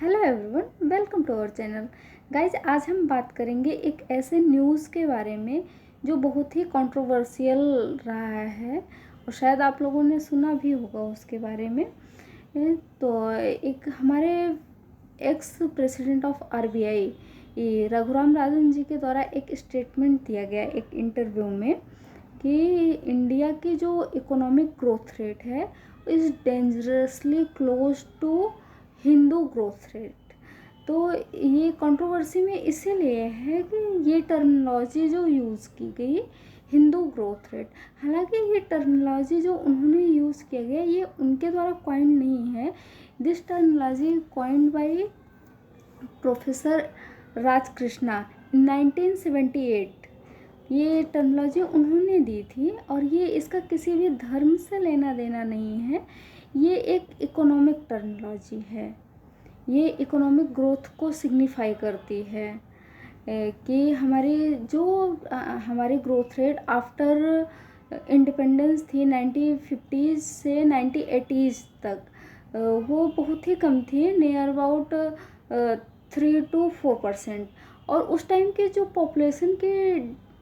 Hello everyone, welcome to our channel. Guys, आज हम बात करेंगे एक ऐसे न्यूज़ के बारे में जो बहुत ही कंट्रोवर्शियल रहा है और शायद आप लोगों ने सुना भी होगा उसके बारे में। तो एक हमारे ex president of RBI Raghuram Rajan ji के द्वारा एक स्टेटमेंट दिया गया एक इंटरव्यू में कि इंडिया की जो इकोनॉमिक ग्रोथ रेट है is dangerously close to Hindu growth rate. तो ये कंट्रोवर्सी में इसीलिए है कि ये टर्मिनोलॉजी जो यूज़ की गई हिंदू ग्रोथ रेट, हालांकि ये टर्मिनोलॉजी जो उन्होंने यूज़ किया गया ये उनके द्वारा कॉइन नहीं है। This terminology coined by professor Raj Krishna in 1978। ये टर्मिनोलॉजी उन्होंने दी थी और ये इसका किसी भी धर्म से लेना देना नहीं है। ये एक इकोनॉमिक टर्मिनोलॉजी है, ये इकोनॉमिक ग्रोथ को सिग्निफाई करती है कि हमारी ग्रोथ रेट आफ्टर इंडिपेंडेंस थी 1950s से 1980s तक, वो बहुत ही कम थी, नियर अबाउट 3 to 4%। और उस टाइम की जो पॉपुलेशन की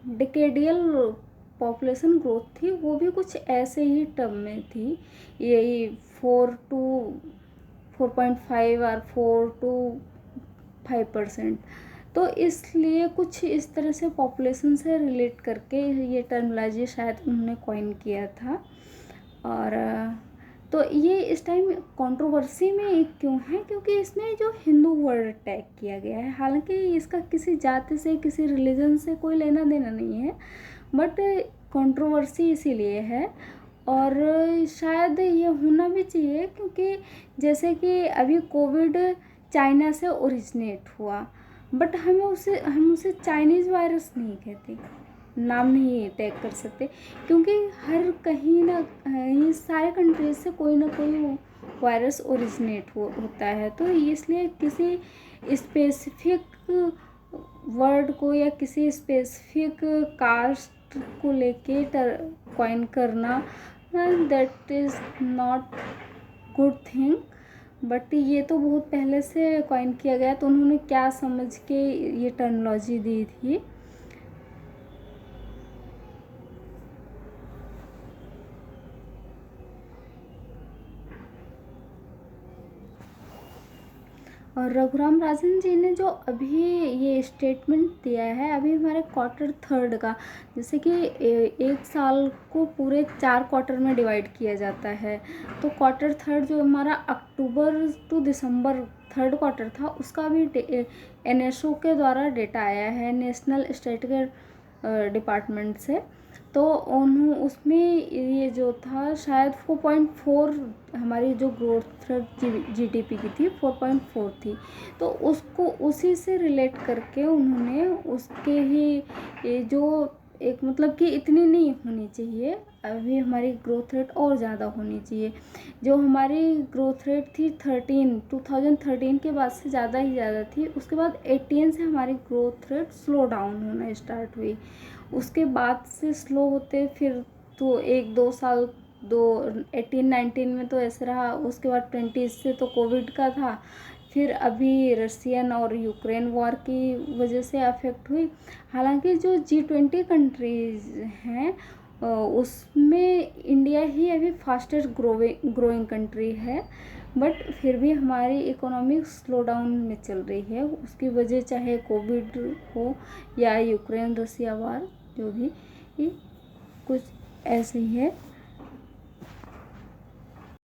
डिकेडियल पॉपुलेशन ग्रोथ थी वो भी कुछ ऐसे ही टर्म में थी, यही 4.5 और 4 to 5%। तो इसलिए कुछ इस तरह से पॉपुलेशन से रिलेट करके ये टर्मिनोलॉजी शायद उन्होंने कॉइन किया था। और तो ये इस टाइम कंट्रोवर्सी में क्यों है, क्योंकि इसमें जो हिंदू वर्ड टैग किया गया है, हालांकि इसका किसी जाति से किसी रिलीजन से कोई लेना देना नहीं है, बट कंट्रोवर्सी इसीलिए है। और शायद ये होना भी चाहिए क्योंकि जैसे कि अभी कोविड चाइना से ओरिजिनेट हुआ, बट हम उसे चाइनीज़ वायरस नहीं कहते, नाम नहीं टैग कर सकते, क्योंकि हर कहीं ना कहीं सारे कंट्रीज से कोई ना कोई वायरस ओरिजिनेट होता है। तो इसलिए किसी स्पेसिफिक वर्ड को या किसी स्पेसिफिक कास्ट को लेके कॉइन करना that is not good thing. But ये तो बहुत पहले से कॉइन किया गया, तो उन्होंने क्या समझ के ये टर्मिनोलॉजी दी थी। और रघुराम राजन जी ने जो अभी ये स्टेटमेंट दिया है अभी हमारे क्वार्टर थर्ड का, जैसे कि एक साल को पूरे 4 क्वार्टर में डिवाइड किया जाता है, तो क्वार्टर थर्ड जो हमारा अक्टूबर टू दिसंबर थर्ड क्वार्टर था उसका भी एनएसओ के द्वारा डेटा आया है, नेशनल स्टैटिस्टिकल डिपार्टमेंट से। तो उसमें ये जो था शायद 4.4 हमारी जो ग्रोथ रेट जीडीपी की थी 4.4 थी, तो उसको उसी से रिलेट करके उन्होंने उसके ही ये जो एक मतलब कि इतनी नहीं होनी चाहिए, अभी हमारी ग्रोथ रेट और ज़्यादा होनी चाहिए। जो हमारी ग्रोथ रेट थी 2013 के बाद से ज़्यादा ही ज़्यादा थी, उसके बाद 18 से हमारी ग्रोथ रेट स्लो डाउन होना स्टार्ट हुई, उसके बाद से स्लो होते फिर तो 1-2 साल 18-19 में तो ऐसे रहा, उसके बाद 20 से तो कोविड का था, फिर अभी रशियन और यूक्रेन वॉर की वजह से अफेक्ट हुई। हालांकि जो G20 कंट्रीज़ हैं उसमें इंडिया ही अभी फास्टेस्ट ग्रोइंग कंट्री है, बट फिर भी हमारी इकोनॉमिक स्लो डाउन में चल रही है। उसकी वजह चाहे कोविड हो या यूक्रेन रसिया वार, जो भी कुछ ऐसे ही है।